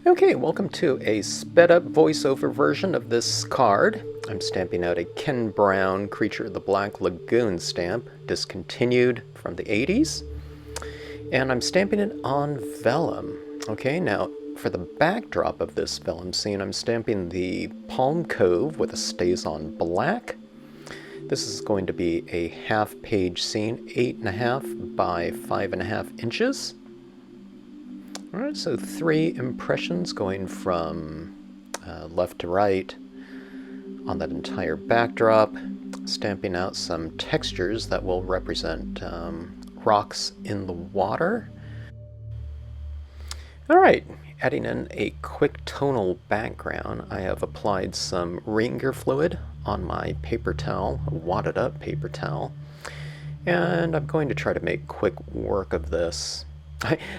Okay, welcome to a sped up voiceover version of this card. I'm stamping out a Ken Brown Creature of the Black Lagoon stamp, discontinued from the 80s. And I'm stamping it on vellum. Okay, now for the backdrop of this vellum scene, I'm stamping the Palm Cove with a Stays-On Black. This is going to be a half-page scene, 8.5 by 5.5 inches. Alright, so 3 impressions going from left to right on that entire backdrop, stamping out some textures that will represent rocks in the water. Alright, adding in a quick tonal background, I have applied some re-inker fluid on my paper towel, a wadded up paper towel, and I'm going to try to make quick work of this.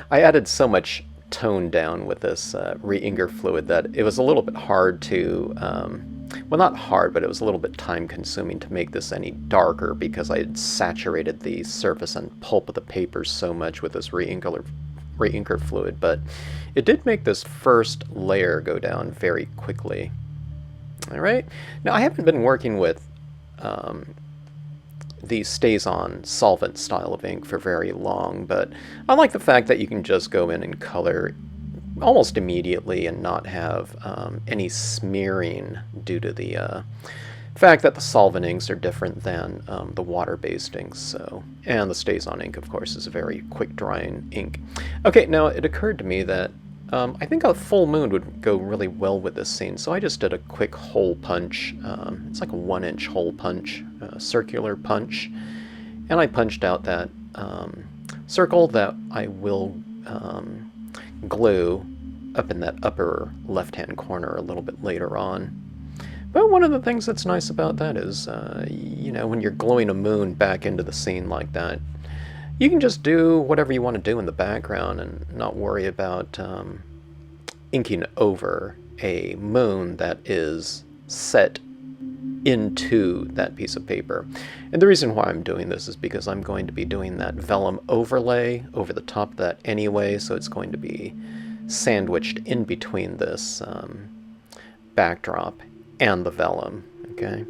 I added so much tone down with this re-inker fluid that it was a little bit hard to, well, not hard, but it was a little bit time consuming to make this any darker because I had saturated the surface and pulp of the paper so much with this re-inker fluid, but it did make this first layer go down very quickly. Alright, now I haven't been working with the Stays-On solvent style of ink for very long, but I like the fact that you can just go in and color almost immediately and not have any smearing due to the fact that the solvent inks are different than the water-based inks. So, and the Stays-On ink, of course, is a very quick drying ink. Okay, now it occurred to me that I think a full moon would go really well with this scene, so I just did a quick hole punch. It's like a 1-inch hole punch, circular punch, and I punched out that circle that I will glue up in that upper left-hand corner a little bit later on. But one of the things that's nice about that is, you know, when you're gluing a moon back into the scene like that, you can just do whatever you want to do in the background and not worry about inking over a moon that is set into that piece of paper. And the reason why I'm doing this is because I'm going to be doing that vellum overlay over the top of that anyway, so it's going to be sandwiched in between this backdrop and the vellum, okay?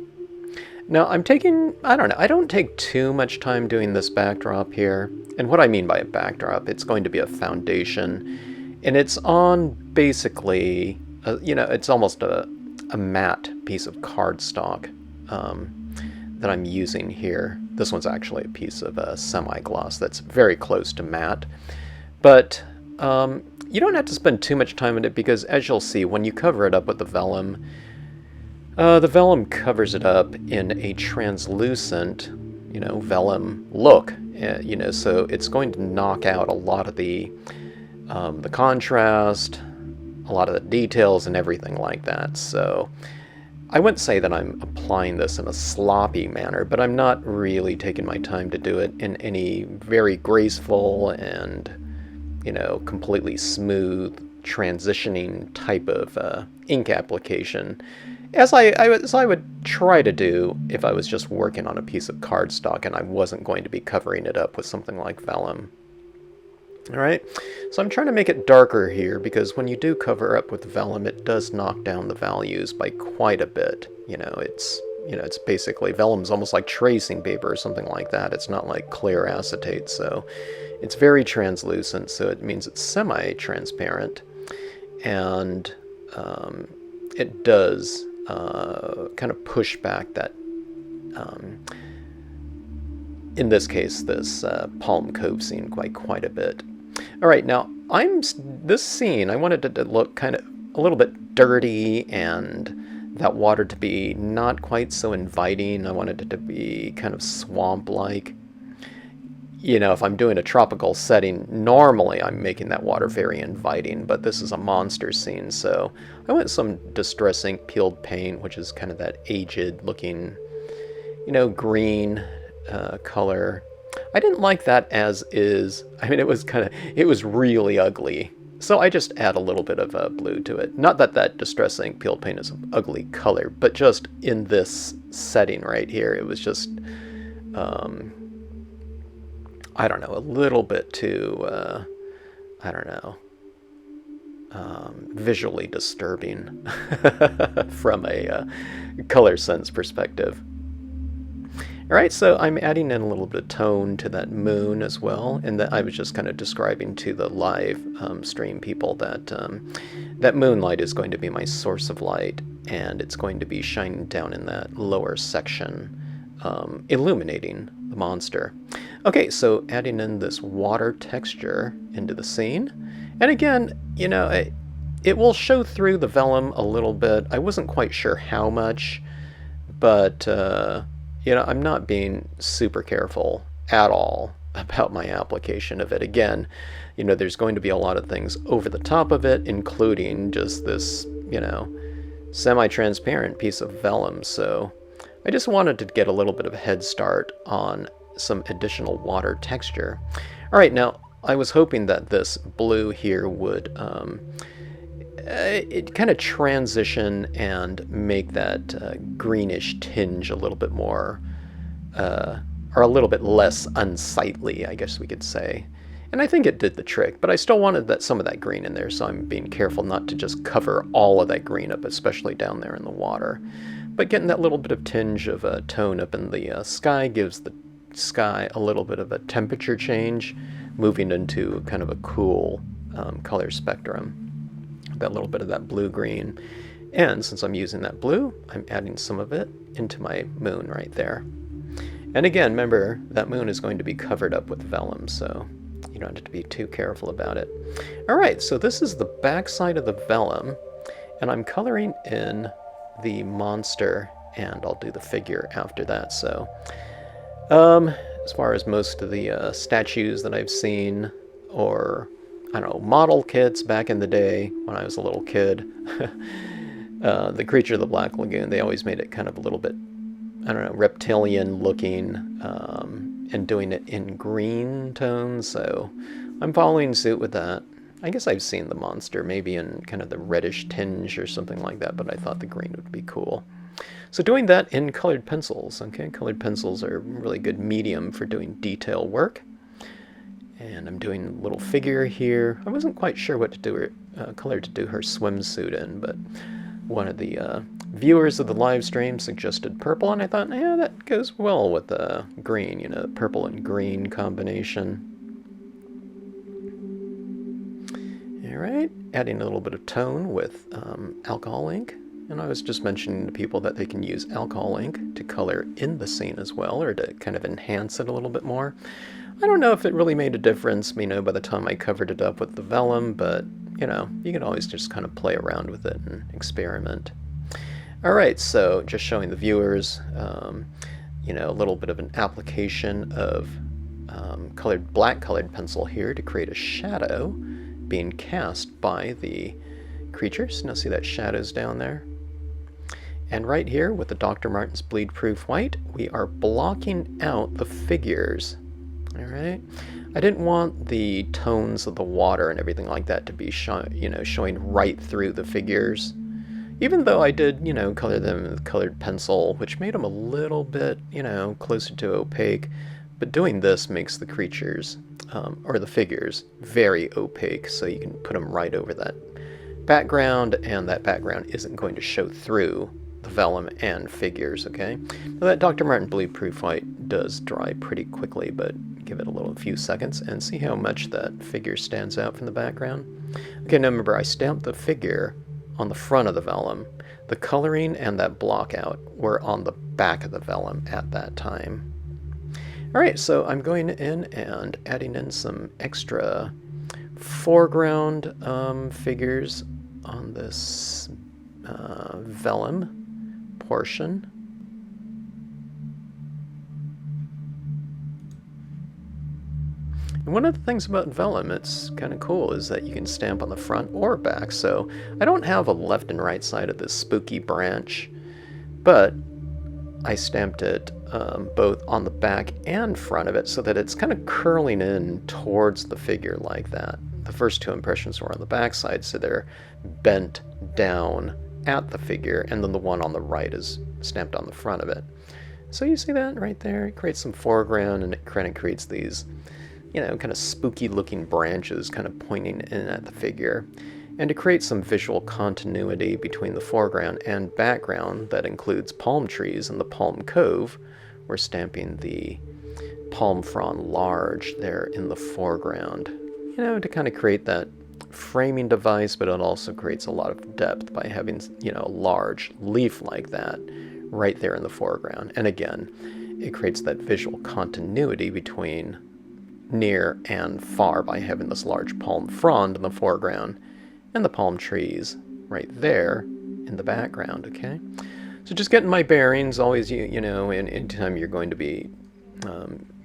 Now I'm taking, I don't take too much time doing this backdrop here. And what I mean by a backdrop, it's going to be a foundation. And it's on basically, you know, it's almost a matte piece of cardstock that I'm using here. This one's actually a piece of semi-gloss that's very close to matte. But you don't have to spend too much time on it because, as you'll see, when you cover it up with the vellum covers it up in a translucent, you know, vellum look, you know, so it's going to knock out a lot of the contrast, a lot of the details and everything like that. So I wouldn't say that I'm applying this in a sloppy manner, but I'm not really taking my time to do it in any very graceful and, you know, completely smooth transitioning type of ink application, as I would try to do if I was just working on a piece of cardstock and I wasn't going to be covering it up with something like vellum. Alright, so I'm trying to make it darker here because when you do cover up with vellum, it does knock down the values by quite a bit. You know, it's basically, vellum's almost like tracing paper or something like that. It's not like clear acetate, so it's very translucent, so it means it's semi-transparent, and it does kind of push back that, in this case, this Palm Cove scene quite a bit. All right, now this scene, I wanted it to look kind of a little bit dirty and that water to be not quite so inviting. I wanted it to be kind of swamp-like. You know, if I'm doing a tropical setting, normally I'm making that water very inviting, but this is a monster scene, so I went with some Distress Ink peeled paint, which is kind of that aged looking, you know, green color. I didn't like that as is. I mean, it was really ugly. So I just add a little bit of blue to it. Not that that Distress Ink peeled paint is an ugly color, but just in this setting right here, it was just, I don't know, a little bit too, I don't know, visually disturbing from a color sense perspective. All right, so I'm adding in a little bit of tone to that moon as well, and that I was just kind of describing to the live stream people that that moonlight is going to be my source of light, and it's going to be shining down in that lower section, illuminating the monster. Okay, so adding in this water texture into the scene, and again, you know, it will show through the vellum a little bit. I wasn't quite sure how much, but you know, I'm not being super careful at all about my application of it. Again, you know, there's going to be a lot of things over the top of it, including just this, you know, semi-transparent piece of vellum. So I just wanted to get a little bit of a head start on some additional water texture. All right, now I was hoping that this blue here would it kind of transition and make that greenish tinge a little bit more, or a little bit less unsightly, I guess we could say. And I think it did the trick, but I still wanted some of that green in there, so I'm being careful not to just cover all of that green up, especially down there in the water. But getting that little bit of tinge of a tone up in the sky gives the sky a little bit of a temperature change, moving into kind of a cool color spectrum. Got a little bit of that blue-green, and since I'm using that blue, I'm adding some of it into my moon right there. And again, remember, that moon is going to be covered up with vellum, so you don't have to be too careful about it. Alright, so this is the back side of the vellum, and I'm coloring in the monster, and I'll do the figure after that. So as far as most of the statues that I've seen, or I don't know, model kits back in the day when I was a little kid, the Creature of the Black Lagoon, they always made it kind of a little bit, I don't know, reptilian looking, and doing it in green tones, so I'm following suit with that. I guess I've seen the monster maybe in kind of the reddish tinge or something like that, but I thought the green would be cool. So doing that in colored pencils, okay? Colored pencils are a really good medium for doing detail work. And I'm doing a little figure here. I wasn't quite sure what to do color to do her swimsuit in, but one of the viewers of the live stream suggested purple, and I thought, yeah, that goes well with the green, you know, purple and green combination. All right, adding a little bit of tone with alcohol ink. And I was just mentioning to people that they can use alcohol ink to color in the scene as well, or to kind of enhance it a little bit more. I don't know if it really made a difference, you know, by the time I covered it up with the vellum, but, you know, you can always just kind of play around with it and experiment. All right, so just showing the viewers, you know, a little bit of an application of black colored pencil here to create a shadow being cast by the creatures. Now see that shadow's down there? And right here with the Dr. Martin's Bleed Proof White, we are blocking out the figures. All right. I didn't want the tones of the water and everything like that to be showing right through the figures. Even though I did, you know, color them with colored pencil, which made them a little bit, you know, closer to opaque. But doing this makes the creatures, or the figures, very opaque, so you can put them right over that background, and that background isn't going to show through the vellum and figures, okay? Now that Dr. Martin Bleed Proof White does dry pretty quickly, but give it a few seconds and see how much that figure stands out from the background. Okay, now remember, I stamped the figure on the front of the vellum. The coloring and that block out were on the back of the vellum at that time. All right, so I'm going in and adding in some extra foreground figures on this vellum portion. And one of the things about vellum, it's kind of cool, is that you can stamp on the front or back. So I don't have a left and right side of this spooky branch, but I stamped it both on the back and front of it so that it's kind of curling in towards the figure like that. The first two impressions were on the back side, so they're bent down at the figure, and then the one on the right is stamped on the front of it. So you see that right there? It creates some foreground, and it kind of creates these, you know, kind of spooky looking branches kind of pointing in at the figure. And to create some visual continuity between the foreground and background that includes palm trees and the Palm Cove, we're stamping the palm frond large there in the foreground. You know, to kind of create that framing device, but it also creates a lot of depth by having, you know, a large leaf like that right there in the foreground. And again, it creates that visual continuity between near and far by having this large palm frond in the foreground and the palm trees right there in the background, okay? So just getting my bearings, always, you know, anytime you're going to be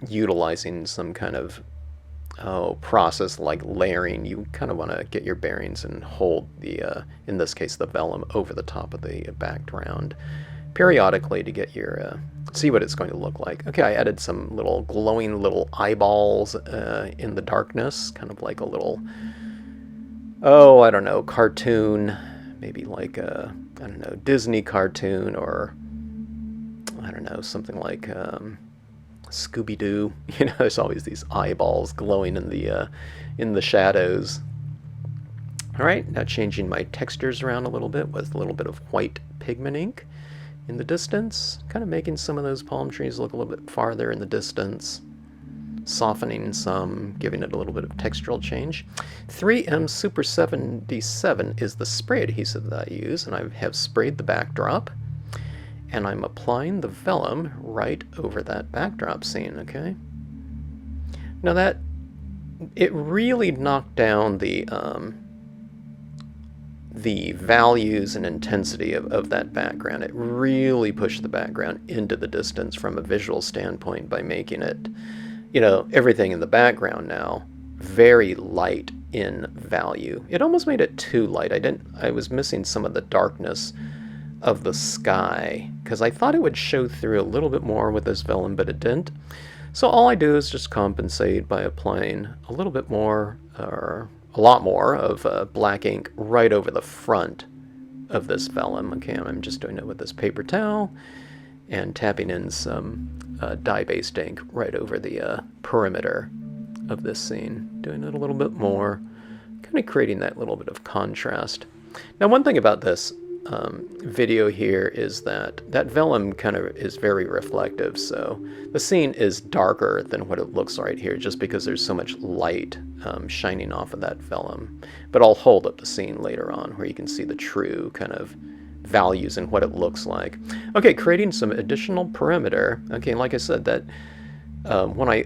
utilizing some kind of process like layering, you kind of want to get your bearings and hold the, in this case, the vellum over the top of the background periodically to get your, see what it's going to look like. Okay, I added some little glowing little eyeballs in the darkness, kind of like a little, oh, I don't know, cartoon, maybe like a, I don't know, Disney cartoon, or I don't know, something like Scooby-Doo. You know, there's always these eyeballs glowing in the shadows. All right, now changing my textures around a little bit with a little bit of white pigment ink in the distance, kind of making some of those palm trees look a little bit farther in the distance, softening some, giving it a little bit of textural change. 3M Super 77 is the spray adhesive that I use, and I have sprayed the backdrop, and I'm applying the vellum right over that backdrop scene, okay? Now that, it really knocked down the values and intensity of that background. It really pushed the background into the distance from a visual standpoint by making it, you know, everything in the background now very light in value. It almost made it too light. I was missing some of the darkness of the sky because I thought it would show through a little bit more with this vellum, but it didn't. So all I do is just compensate by applying a little bit more, or a lot more, of black ink right over the front of this vellum. Okay, I'm just doing it with this paper towel and tapping in some dye-based ink right over the perimeter of this scene. Doing it a little bit more, kind of creating that little bit of contrast. Now, one thing about this video here is that vellum kind of is very reflective, so the scene is darker than what it looks right here just because there's so much light shining off of that vellum. But I'll hold up the scene later on where you can see the true kind of values and what it looks like. Okay, creating some additional perimeter. Okay, like I said, that when I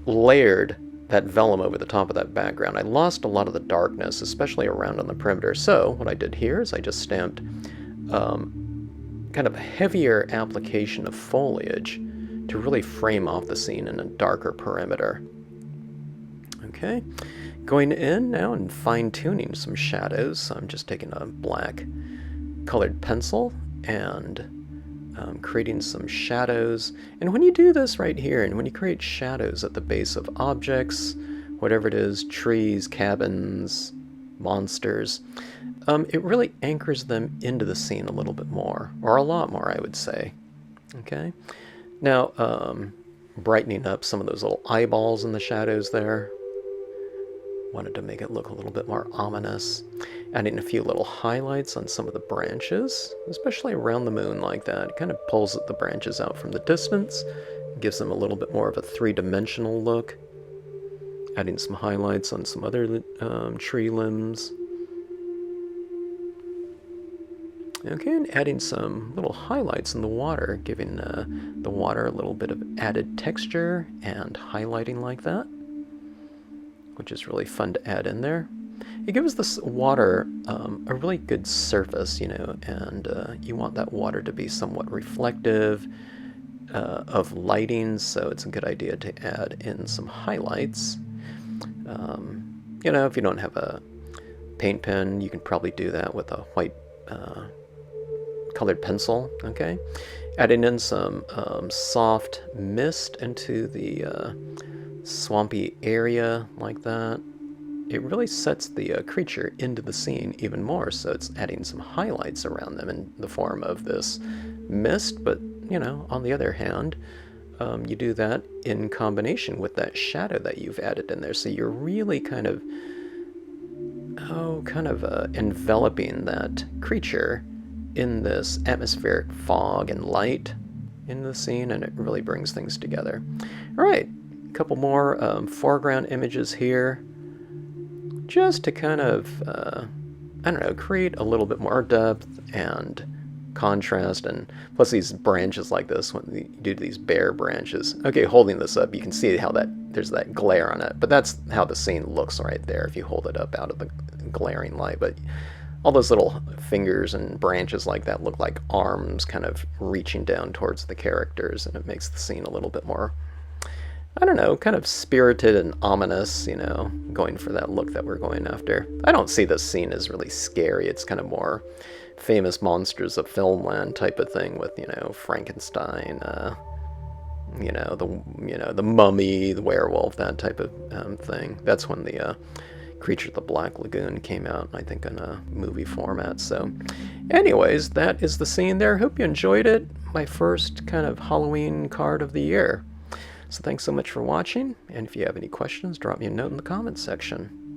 layered that vellum over the top of that background, I lost a lot of the darkness, especially around on the perimeter. So what I did here is I just stamped kind of a heavier application of foliage to really frame off the scene in a darker perimeter. Okay, going in now and fine-tuning some shadows. So I'm just taking a black colored pencil and creating some shadows. And when you do this right here, and when you create shadows at the base of objects, whatever it is, trees, cabins, monsters, it really anchors them into the scene a little bit more, or a lot more, I would say. Okay, now brightening up some of those little eyeballs in the shadows there. Wanted to make it look a little bit more ominous. Adding a few little highlights on some of the branches, especially around the moon like that. It kind of pulls the branches out from the distance, gives them a little bit more of a three-dimensional look. Adding some highlights on some other tree limbs. Okay, and adding some little highlights in the water, giving the water a little bit of added texture and highlighting like that, which is really fun to add in there. It gives this water a really good surface, you know, and you want that water to be somewhat reflective of lighting, so it's a good idea to add in some highlights. You know, if you don't have a paint pen, you can probably do that with a white colored pencil, okay? Adding in some soft mist into the swampy area like that. It really sets the creature into the scene even more, so it's adding some highlights around them in the form of this mist, but, you know, on the other hand, you do that in combination with that shadow that you've added in there, so you're really kind of oh, kind of enveloping that creature in this atmospheric fog and light in the scene, and it really brings things together. All right, a couple more foreground images here, just to kind of, I don't know, create a little bit more depth and contrast, and plus these branches like this, when you do these bare branches. Okay, holding this up, you can see how there's that glare on it, but that's how the scene looks right there if you hold it up out of the glaring light. But all those little fingers and branches like that look like arms kind of reaching down towards the characters, and it makes the scene a little bit more, I don't know, kind of spirited and ominous, you know, going for that look that we're going after. I don't see this scene as really scary. It's kind of more famous monsters of filmland type of thing with, you know, Frankenstein, the mummy, the werewolf, that type of thing. That's when the Creature of the Black Lagoon came out, I think, in a movie format. So anyways, that is the scene there. Hope you enjoyed it. My first kind of Halloween card of the year. So thanks so much for watching, and if you have any questions, drop me a note in the comments section.